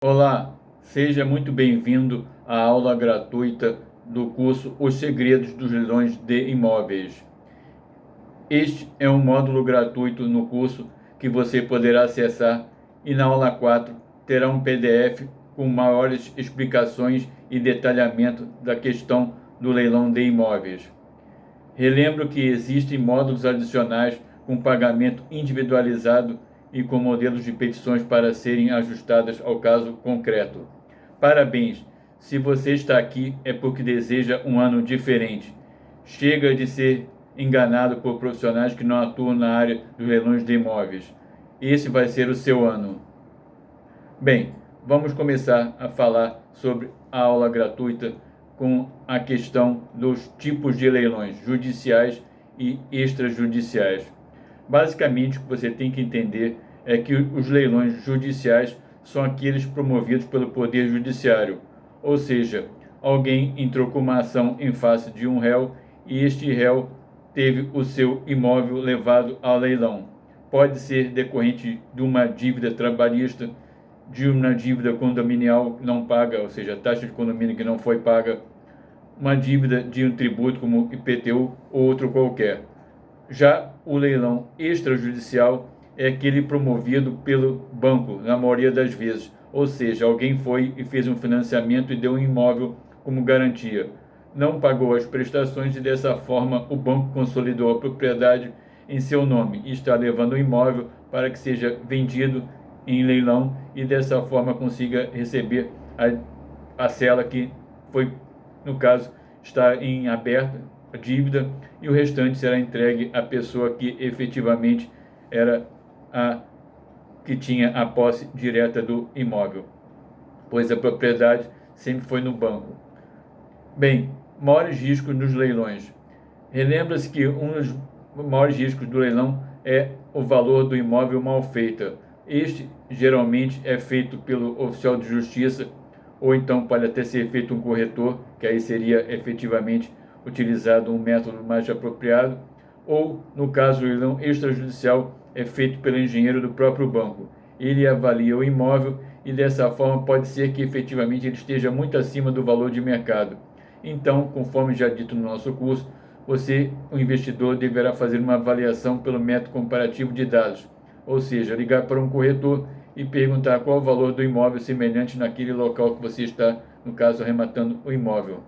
Olá, seja muito bem-vindo à aula gratuita do curso Os Segredos dos Leilões de Imóveis. Este é um módulo gratuito no curso que você poderá acessar e na aula 4 terá um PDF com maiores explicações e detalhamento da questão do leilão de imóveis. Relembro que existem módulos adicionais com pagamento individualizado e com modelos de petições para serem ajustadas ao caso concreto. Parabéns! Se você está aqui é porque deseja um ano diferente. Chega de ser enganado por profissionais que não atuam na área dos leilões de imóveis. Esse vai ser o seu ano. Bem, vamos começar a falar sobre a aula gratuita com a questão dos tipos de leilões judiciais e extrajudiciais. Basicamente, o que você tem que entender é que os leilões judiciais são aqueles promovidos pelo Poder Judiciário, ou seja, alguém entrou com uma ação em face de um réu e este réu teve o seu imóvel levado ao leilão. Pode ser decorrente de uma dívida trabalhista, de uma dívida condominial não paga, ou seja, a taxa de condomínio que não foi paga, uma dívida de um tributo como IPTU ou outro qualquer. Já o leilão extrajudicial é aquele promovido pelo banco, na maioria das vezes, ou seja, alguém foi e fez um financiamento e deu um imóvel como garantia. Não pagou as prestações e dessa forma o banco consolidou a propriedade em seu nome e está levando o imóvel para que seja vendido em leilão e dessa forma consiga receber a cela que foi, no caso, está em aberta, a dívida, e o restante será entregue à pessoa que efetivamente era a que tinha a posse direta do imóvel, pois a propriedade sempre foi no banco. Bem, maiores riscos nos leilões. Relembra-se que um dos maiores riscos do leilão é o valor do imóvel mal feito. Este geralmente é feito pelo oficial de justiça, ou então pode até ser feito um corretor, que aí seria efetivamente utilizado um método mais apropriado, ou, no caso do leilão extrajudicial, é feito pelo engenheiro do próprio banco. Ele avalia o imóvel e dessa forma pode ser que efetivamente ele esteja muito acima do valor de mercado. Então, conforme já dito no nosso curso, você, o investidor, deverá fazer uma avaliação pelo método comparativo de dados, ou seja, ligar para um corretor e perguntar qual o valor do imóvel semelhante naquele local que você está, no caso, arrematando o imóvel.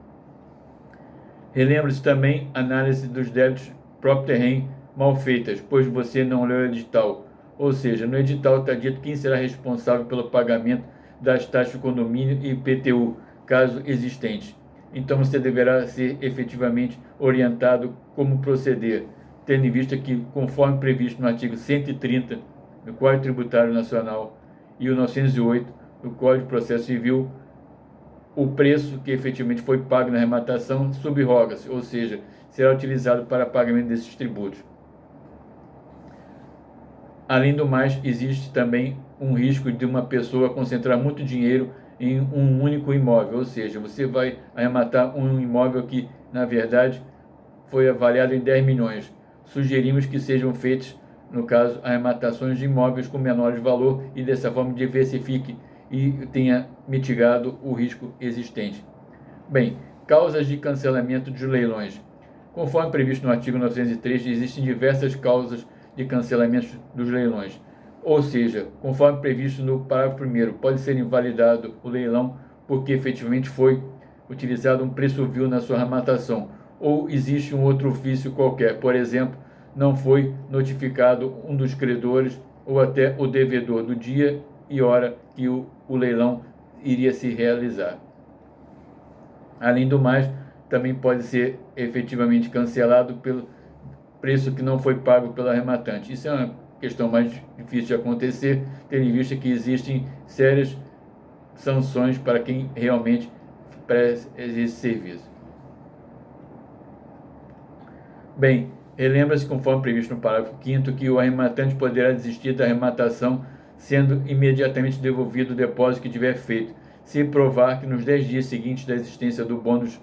Relembre-se também análise dos débitos próprio terreno mal feitas, pois você não leu o edital. Ou seja, no edital está dito quem será responsável pelo pagamento das taxas de condomínio e IPTU, caso existente. Então você deverá ser efetivamente orientado como proceder, tendo em vista que, conforme previsto no artigo 130 do Código Tributário Nacional e o 908 do Código de Processo Civil, o preço que efetivamente foi pago na arrematação subroga-se, ou seja, será utilizado para pagamento desses tributos. Além do mais, existe também um risco de uma pessoa concentrar muito dinheiro em um único imóvel, ou seja, você vai arrematar um imóvel que, na verdade, foi avaliado em 10 milhões. Sugerimos que sejam feitos, no caso, arrematações de imóveis com menor valor e dessa forma diversifique e tenha mitigado o risco existente. Bem, causas de cancelamento de leilões. Conforme previsto no artigo 903, existem diversas causas de cancelamento dos leilões. Ou seja, conforme previsto no parágrafo 1º, pode ser invalidado o leilão porque efetivamente foi utilizado um preço vil na sua arrematação, ou existe um outro ofício qualquer, por exemplo, não foi notificado um dos credores ou até o devedor do dia e hora que o leilão iria se realizar. Além do mais, também pode ser efetivamente cancelado pelo preço que não foi pago pelo arrematante. Isso é uma questão mais difícil de acontecer, tendo em vista que existem sérias sanções para quem realmente presta esse serviço. Bem, relembra-se, conforme previsto no parágrafo 5º, que o arrematante poderá desistir da arrematação, sendo imediatamente devolvido o depósito que tiver feito, se provar que nos 10 dias seguintes da existência do bônus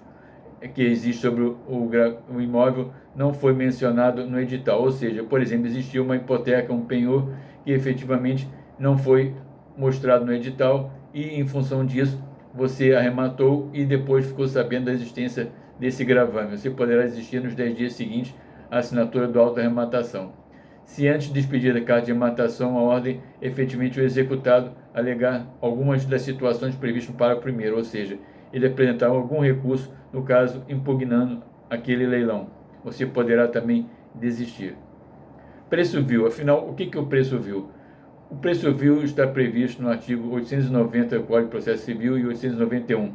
que existe sobre o imóvel não foi mencionado no edital. Ou seja, por exemplo, existiu uma hipoteca, um penhor, que efetivamente não foi mostrado no edital e em função disso você arrematou e depois ficou sabendo da existência desse gravame. Você poderá exigir nos 10 dias seguintes a assinatura do auto de arrematação. Se antes de expedir a carta de arrematação, a ordem efetivamente o executado alegar algumas das situações previstas no parágrafo 1º, ou seja, ele apresentar algum recurso, no caso, impugnando aquele leilão, você poderá também desistir. Preço vil. Afinal, o que é o preço vil? O preço vil está previsto no artigo 890 do Código de Processo Civil e 891.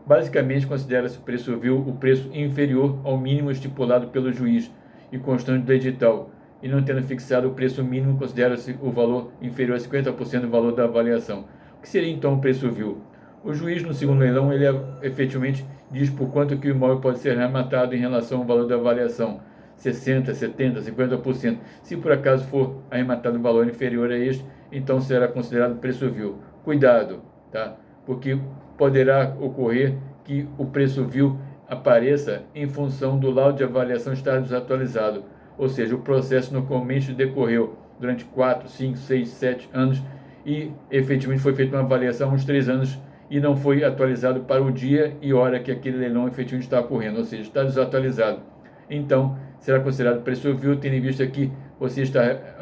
Basicamente, considera-se o preço vil o preço inferior ao mínimo estipulado pelo juiz e constante do edital, e não tendo fixado o preço mínimo, considera-se o valor inferior a 50% do valor da avaliação. O que seria então o preço vil? O juiz, no segundo leilão, ele efetivamente diz por quanto que o imóvel pode ser arrematado em relação ao valor da avaliação, 60%, 70%, 50%. Se por acaso for arrematado um valor inferior a este, então será considerado preço vil. Cuidado, tá? Porque poderá ocorrer que o preço vil apareça em função do laudo de avaliação estar desatualizado, ou seja, o processo normalmente decorreu durante 4, 5, 6, 7 anos e efetivamente foi feita uma avaliação há uns 3 anos e não foi atualizado para o dia e hora que aquele leilão efetivamente está ocorrendo, ou seja, está desatualizado. Então, será considerado preço vil, tendo em vista que você está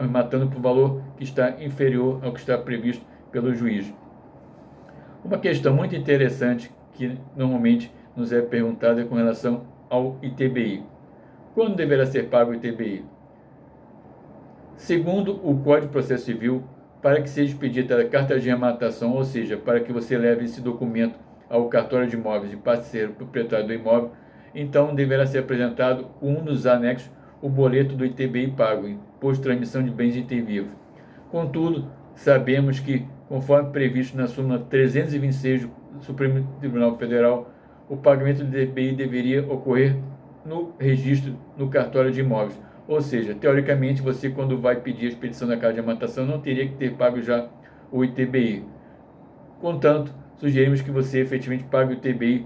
matando por valor que está inferior ao que está previsto pelo juiz. Uma questão muito interessante que normalmente nos é perguntada é com relação ao ITBI. Quando deverá ser pago o ITBI? Segundo o Código de Processo Civil, para que seja expedida a carta de arrematação, ou seja, para que você leve esse documento ao cartório de imóveis e passe a ser o proprietário do imóvel, então deverá ser apresentado um dos anexos, o boleto do ITBI pago, Imposto de Transmissão de Bens Intervivos. Contudo, sabemos que, conforme previsto na súmula 326 do Supremo Tribunal Federal, o pagamento do ITBI deveria ocorrer no registro no cartório de imóveis. Ou seja, teoricamente, você quando vai pedir a expedição da carta de arrematação não teria que ter pago já o ITBI. Contanto, sugerimos que você efetivamente pague o ITBI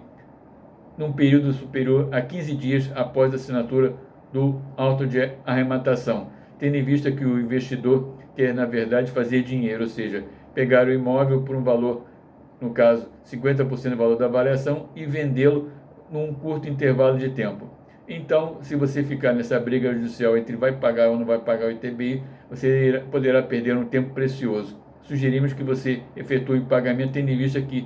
num período superior a 15 dias após a assinatura do auto de arrematação, tendo em vista que o investidor quer, na verdade, fazer dinheiro, ou seja, pegar o imóvel por um valor, no caso, 50% do valor da avaliação e vendê-lo num curto intervalo de tempo. Então, se você ficar nessa briga judicial entre vai pagar ou não vai pagar o ITBI, você poderá perder um tempo precioso. Sugerimos que você efetue o pagamento, tendo em vista que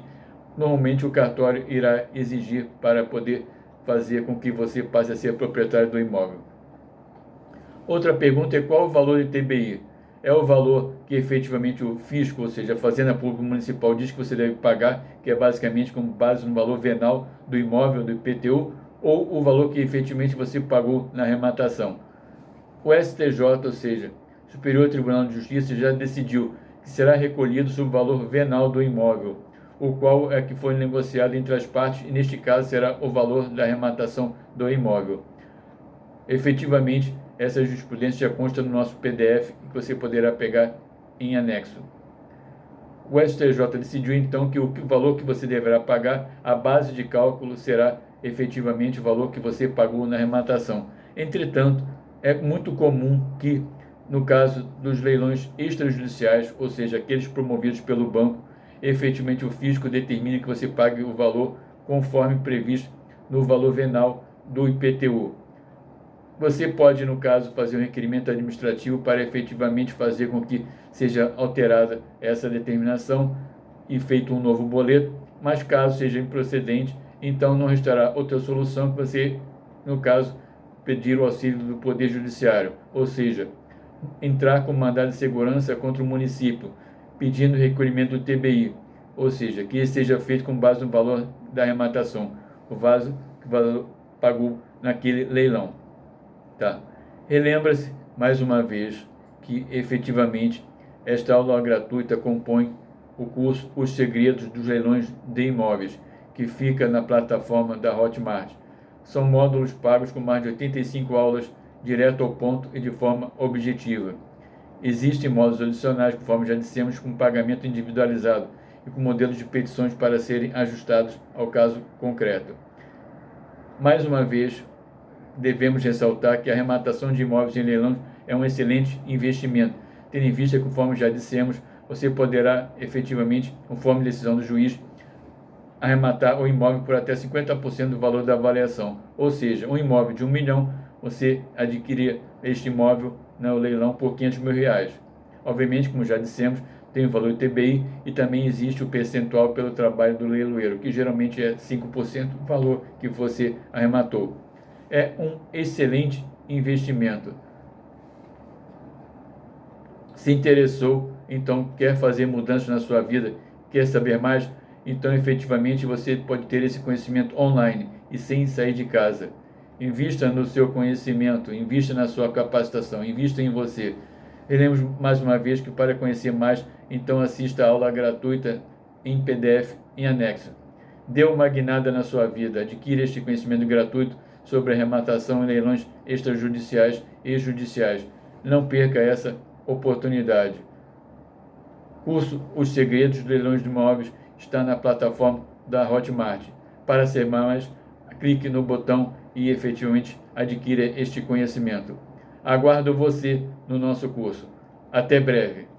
normalmente o cartório irá exigir para poder fazer com que você passe a ser proprietário do imóvel. Outra pergunta é qual o valor do ITBI? É o valor que efetivamente o fisco, ou seja, a Fazenda Pública Municipal, diz que você deve pagar, que é basicamente com base no valor venal do imóvel, do IPTU, ou o valor que efetivamente você pagou na arrematação. O STJ, ou seja, Superior Tribunal de Justiça, já decidiu que será recolhido sobre o valor venal do imóvel, o qual é que foi negociado entre as partes, e neste caso será o valor da arrematação do imóvel. Efetivamente, essa jurisprudência já consta no nosso PDF, que você poderá pegar em anexo. O STJ decidiu então que o valor que você deverá pagar, a base de cálculo será efetivamente o valor que você pagou na arrematação. Entretanto, é muito comum que, no caso dos leilões extrajudiciais, ou seja, aqueles promovidos pelo banco, efetivamente o fisco determine que você pague o valor conforme previsto no valor venal do IPTU. Você pode, no caso, fazer um requerimento administrativo para efetivamente fazer com que seja alterada essa determinação e feito um novo boleto, mas caso seja improcedente, então não restará outra solução que você, no caso, pedir o auxílio do Poder Judiciário, ou seja, entrar com mandado de segurança contra o município, pedindo recolhimento do TBI, ou seja, que isso seja feito com base no valor da arrematação, o vaso que o valor pagou naquele leilão. Tá? Relembra-se, mais uma vez, que efetivamente esta aula gratuita compõe o curso Os Segredos dos Leilões de Imóveis, que fica na plataforma da Hotmart. São módulos pagos com mais de 85 aulas direto ao ponto e de forma objetiva. Existem módulos adicionais, conforme já dissemos, com pagamento individualizado e com modelos de petições para serem ajustados ao caso concreto. Mais uma vez, devemos ressaltar que a arrematação de imóveis em leilão é um excelente investimento, tendo em vista que, conforme já dissemos, você poderá efetivamente, conforme decisão do juiz, arrematar o imóvel por até 50% do valor da avaliação. Ou seja, um imóvel de 1 milhão, você adquirir este imóvel no leilão por R$ 500 mil. Obviamente, como já dissemos, tem o valor ITBI e também existe o percentual pelo trabalho do leiloeiro, que geralmente é 5% do valor que você arrematou. É um excelente investimento. Se interessou, então quer fazer mudanças na sua vida, quer saber mais? Então efetivamente você pode ter esse conhecimento online e sem sair de casa. Invista no seu conhecimento, invista na sua capacitação, invista em você. Lembramos mais uma vez que para conhecer mais, então assista a aula gratuita em PDF em anexo. Dê uma guinada na sua vida, adquira este conhecimento gratuito sobre arrematação e leilões extrajudiciais e judiciais. Não perca essa oportunidade. Curso Os Segredos dos Leilões de Imóveis está na plataforma da Hotmart. Para ser mais, clique no botão e efetivamente adquira este conhecimento. Aguardo você no nosso curso. Até breve.